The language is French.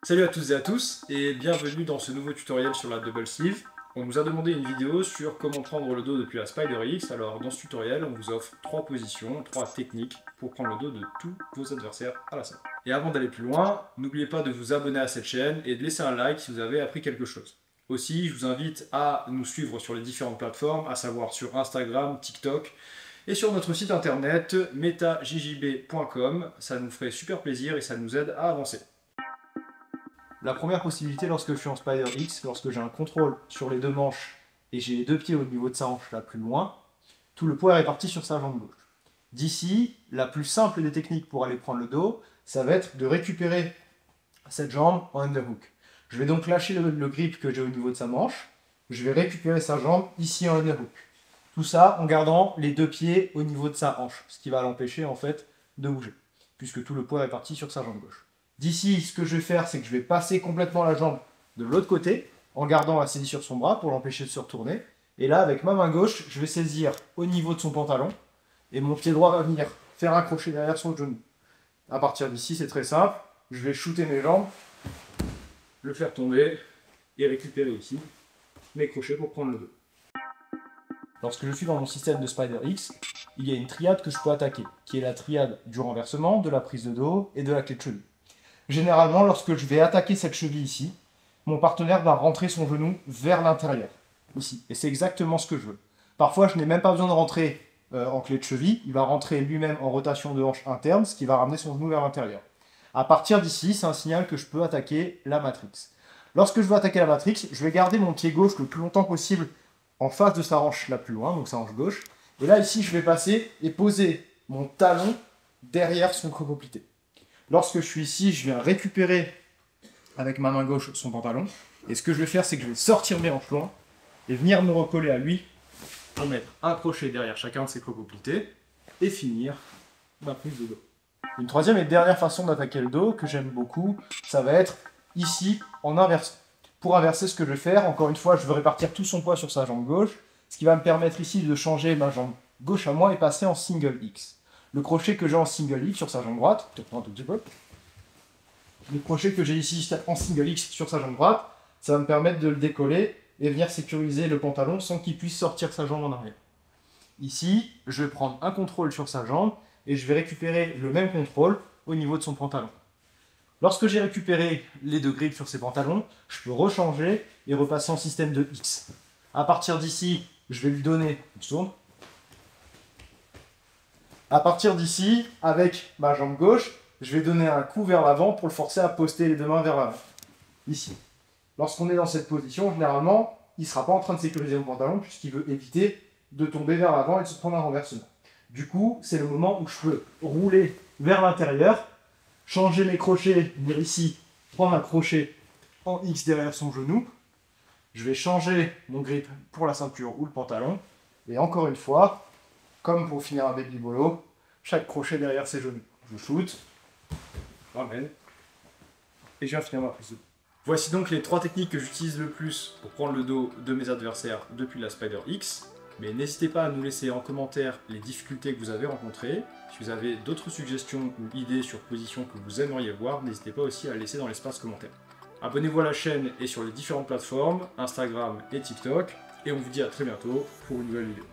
Salut à toutes et à tous et bienvenue dans ce nouveau tutoriel sur la double sleeve. On nous a demandé une vidéo sur comment prendre le dos depuis la Spider X. Alors dans ce tutoriel, on vous offre 3 positions, 3 techniques pour prendre le dos de tous vos adversaires à la salle. Et avant d'aller plus loin, n'oubliez pas de vous abonner à cette chaîne et de laisser un like si vous avez appris quelque chose. Aussi, je vous invite à nous suivre sur les différentes plateformes, à savoir sur Instagram, TikTok et sur notre site internet metajjb.com. Ça nous ferait super plaisir et ça nous aide à avancer. La première possibilité lorsque je suis en Spider X, lorsque j'ai un contrôle sur les deux manches et j'ai les deux pieds au niveau de sa hanche là plus loin, tout le poids est réparti sur sa jambe gauche. D'ici, la plus simple des techniques pour aller prendre le dos, ça va être de récupérer cette jambe en underhook. Je vais donc lâcher le grip que j'ai au niveau de sa manche, je vais récupérer sa jambe ici en underhook. Tout ça en gardant les deux pieds au niveau de sa hanche, ce qui va l'empêcher en fait de bouger, puisque tout le poids est réparti sur sa jambe gauche. D'ici, ce que je vais faire, c'est que je vais passer complètement la jambe de l'autre côté, en gardant la saisie sur son bras pour l'empêcher de se retourner. Et là, avec ma main gauche, je vais saisir au niveau de son pantalon, et mon pied droit va venir faire un crochet derrière son genou. À partir d'ici, c'est très simple, je vais shooter mes jambes, le faire tomber, et récupérer ici mes crochets pour prendre le dos. Lorsque je suis dans mon système de Spider X, il y a une triade que je peux attaquer, qui est la triade du renversement, de la prise de dos et de la clé de cheville. Généralement, lorsque je vais attaquer cette cheville ici, mon partenaire va rentrer son genou vers l'intérieur, ici. Et c'est exactement ce que je veux. Parfois, je n'ai même pas besoin de rentrer en clé de cheville, il va rentrer lui-même en rotation de hanche interne, ce qui va ramener son genou vers l'intérieur. À partir d'ici, c'est un signal que je peux attaquer la matrix. Lorsque je veux attaquer la matrix, je vais garder mon pied gauche le plus longtemps possible en face de sa hanche la plus loin, donc sa hanche gauche. Et là, ici, je vais passer et poser mon talon derrière son crocoplité. Lorsque je suis ici, je viens récupérer avec ma main gauche son pantalon. Et ce que je vais faire, c'est que je vais sortir mes hanches loin et venir me recoller à lui pour mettre un crochet derrière chacun de ses crocoplités et finir ma prise de dos. Une troisième et dernière façon d'attaquer le dos que j'aime beaucoup, ça va être ici en inversant. Pour inverser, ce que je vais faire, encore une fois, je veux répartir tout son poids sur sa jambe gauche, ce qui va me permettre ici de changer ma jambe gauche à moi et passer en single X. Le crochet que j'ai en single X sur sa jambe droite, peut-être un tout petit peu. Le crochet que j'ai ici en single X sur sa jambe droite, ça va me permettre de le décoller et venir sécuriser le pantalon sans qu'il puisse sortir sa jambe en arrière. Ici, je vais prendre un contrôle sur sa jambe et je vais récupérer le même contrôle au niveau de son pantalon. Lorsque j'ai récupéré les deux grips sur ses pantalons, je peux rechanger et repasser en système de X. À partir d'ici, je vais lui donner une tourne. À partir d'ici, avec ma jambe gauche, je vais donner un coup vers l'avant pour le forcer à poster les deux mains vers l'avant. Ici. Lorsqu'on est dans cette position, généralement, il ne sera pas en train de sécuriser mon pantalon puisqu'il veut éviter de tomber vers l'avant et de se prendre un renversement. Du coup, c'est le moment où je peux rouler vers l'intérieur, changer mes crochets, venir ici, prendre un crochet en X derrière son genou. Je vais changer mon grip pour la ceinture ou le pantalon. Et encore une fois, comme pour finir un baby bolo, chaque crochet derrière ses genoux. Je shoot, je ramène, et je viens finir ma prise de dos. Voici donc les 3 techniques que j'utilise le plus pour prendre le dos de mes adversaires depuis la Spider X. Mais n'hésitez pas à nous laisser en commentaire les difficultés que vous avez rencontrées. Si vous avez d'autres suggestions ou idées sur positions que vous aimeriez voir, n'hésitez pas aussi à les laisser dans l'espace commentaire. Abonnez-vous à la chaîne et sur les différentes plateformes, Instagram et TikTok. Et on vous dit à très bientôt pour une nouvelle vidéo.